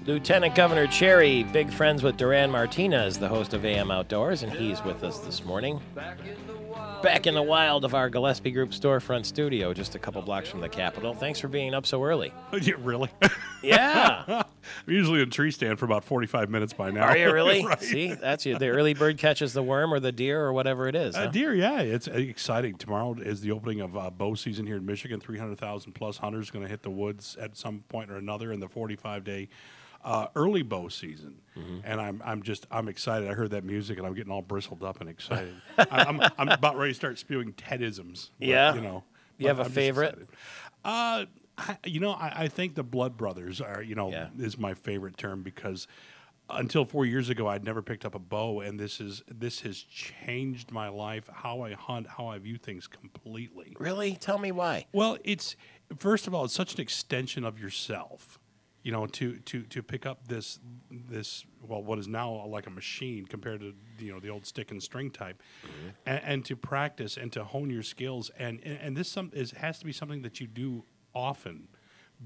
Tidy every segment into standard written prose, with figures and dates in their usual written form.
Lieutenant Governor Cherry, big friends with Duran Martinez, the host of AM Outdoors, and he's with us this morning. Back in the wild of our Gillespie Group storefront studio, just a couple blocks from the Capitol. Thanks for being up so early. Yeah, really? Yeah. I'm usually in a tree stand for about 45 minutes by now. Are you really? Right. See, that's you. The early bird catches the worm or the deer or whatever it is. Huh? Deer, yeah. It's exciting. Tomorrow is the opening of bow season here in Michigan. 300,000 plus hunters going to hit the woods at some point or another in the 45-day early bow season, and I'm excited. I heard that music and I'm getting all bristled up and excited. I'm about ready to start spewing Ted-isms. Yeah, you know. You have a favorite? I think the Blood Brothers are is my favorite term because until 4 years ago I'd never picked up a bow, and this has changed my life, how I hunt, how I view things completely. Really? Tell me why. Well, first of all, it's such an extension of yourself. You know, to pick up this what is now like a machine compared to the old stick and string type, and to practice and to hone your skills, and this has to be something that you do often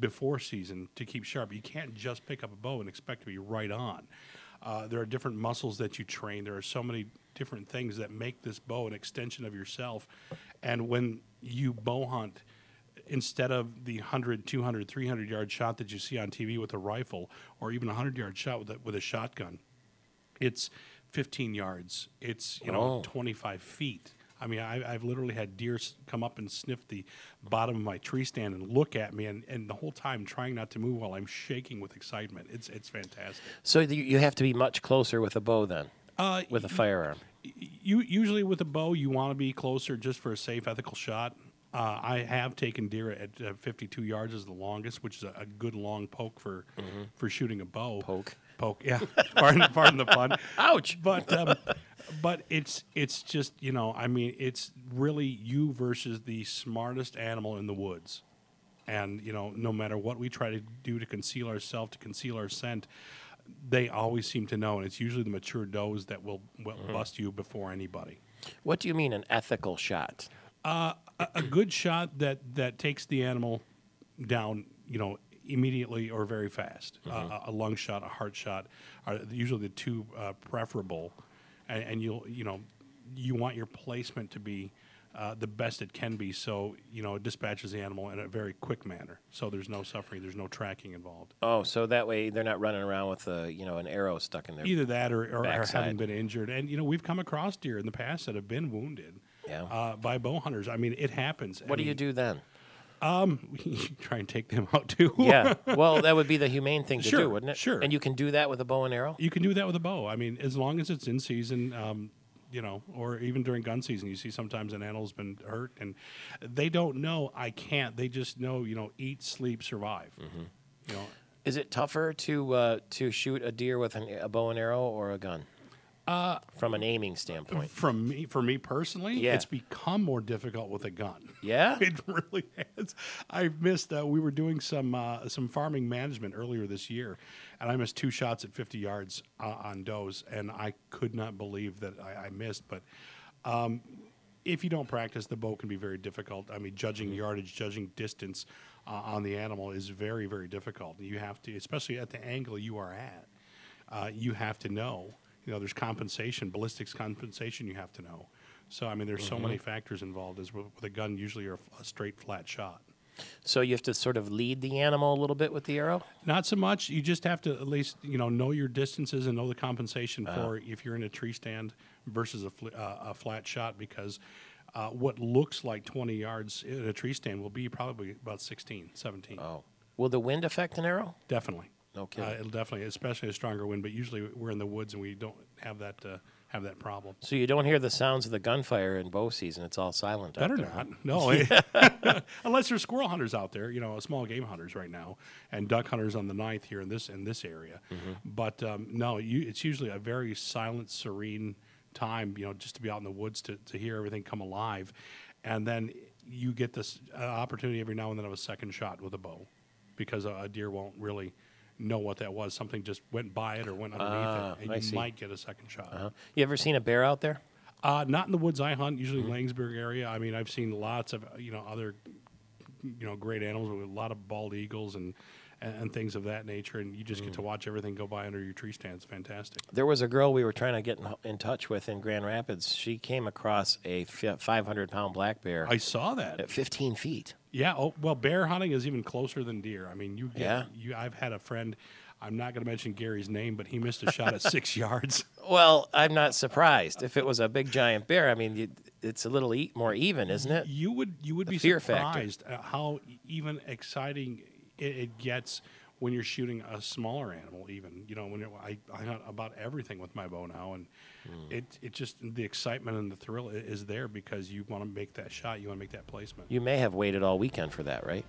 before season to keep sharp. You can't just pick up a bow and expect to be right on. There are different muscles that you train. There are so many different things that make this bow an extension of yourself, and when you bow hunt, instead of the 100, 200, 300-yard shot that you see on TV with a rifle, or even a 100-yard shot with a shotgun, it's 15 yards. It's 25 feet. I mean, I've literally had deer come up and sniff the bottom of my tree stand and look at me, and the whole time trying not to move while I'm shaking with excitement. It's fantastic. So you have to be much closer with a bow then, with a firearm. Usually with a bow, you want to be closer just for a safe, ethical shot. I have taken deer at 52 yards as the longest, which is a good long poke for shooting a bow. Poke, yeah. pardon the pun. Ouch. But it's just it's really you versus the smartest animal in the woods, and no matter what we try to do to conceal ourselves, to conceal our scent, they always seem to know, and it's usually the mature does that will bust you before anybody. What do you mean an ethical shot? A good shot that takes the animal down, immediately or very fast. A lung shot, a heart shot are usually the two preferable, and you want your placement to be the best it can be, so it dispatches the animal in a very quick manner. So there's no suffering, there's no tracking involved. Oh, so that way they're not running around with an arrow stuck in their either that or having been backside. injured. And we've come across deer in the past that have been wounded. Yeah. By bow hunters. I mean, it happens. What do you do then? You try and take them out too. Yeah. Well, that would be the humane thing to do, wouldn't it? Sure. And you can do that with a bow and arrow? You can do that with a bow. I mean, as long as it's in season, or even during gun season, you see sometimes an animal's been hurt and they don't know I can't. They just know, eat, sleep, survive. Is it tougher to shoot a deer with a bow and arrow or a gun? From an aiming standpoint. For me personally, Yeah. it's become more difficult with a gun. Yeah? It really has. I've missed. We were doing some farming management earlier this year, and I missed 2 shots at 50 yards on does, and I could not believe that I missed. But if you don't practice, the bow can be very difficult. I mean, judging yardage, judging distance on the animal is very, very difficult. You have to, especially at the angle you are at, you have to know. There's compensation, ballistics compensation you have to know. So, I mean, there's so many factors involved. As with a gun, usually you're a straight, flat shot. So you have to sort of lead the animal a little bit with the arrow? Not so much. You just have to at least, know your distances and know the compensation for if you're in a tree stand versus a flat shot, because what looks like 20 yards in a tree stand will be probably about 16, 17. Oh. Will the wind affect an arrow? Definitely. No kidding. It'll definitely, especially a stronger wind, but usually we're in the woods and we don't have that problem. So you don't hear the sounds of the gunfire in bow season. It's all silent out Better there. not. No. Unless there's squirrel hunters out there, small game hunters right now, and duck hunters on the 9th here in this area. But no, it's usually a very silent, serene time, just to be out in the woods to hear everything come alive. And then you get this opportunity every now and then of a second shot with a bow, because a deer won't really know what that was. Something just went by it or went underneath it, and you might get a second shot. You ever seen a bear out there? Not in the woods I hunt, usually Langsburg area. I mean, I've seen lots of, other great animals with a lot of bald eagles and things of that nature, and you just get to watch everything go by under your tree stand. It's fantastic. There was a girl we were trying to get in touch with in Grand Rapids. She came across a 500-pound black bear I saw that. at 15 feet. Yeah. Oh, well, bear hunting is even closer than deer. I mean, Yeah. I've had a friend. I'm not going to mention Gary's name, but he missed a shot at 6 yards. Well, I'm not surprised. If it was a big giant bear, I mean, it's a little more even, isn't it? You would be fear surprised at how even exciting it gets when you're shooting a smaller animal. Even when I hunt about everything with my bow now, and it just the excitement and the thrill is there because you want to make that shot, you want to make that placement. You may have waited all weekend for that, right?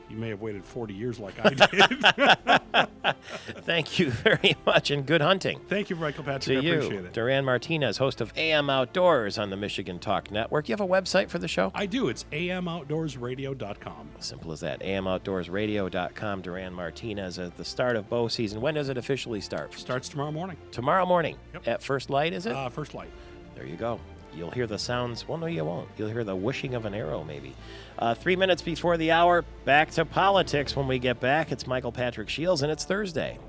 You may have waited 40 years like I did. Thank you very much, and good hunting. Thank you, Michael To Patrick. I you, appreciate it. Duran Martinez, host of AM Outdoors on the Michigan Talk Network. You have a website for the show? I do. It's amoutdoorsradio.com. Simple as that. amoutdoorsradio.com. Duran Martinez at the start of bow season. When does it officially start? Starts tomorrow morning. Tomorrow morning. Yep. At first light, is it? First light. There you go. You'll hear the sounds. Well, no, you won't. You'll hear the whooshing of an arrow, maybe. 3 minutes before the hour, back to politics when we get back. It's Michael Patrick Shields, and it's Thursday.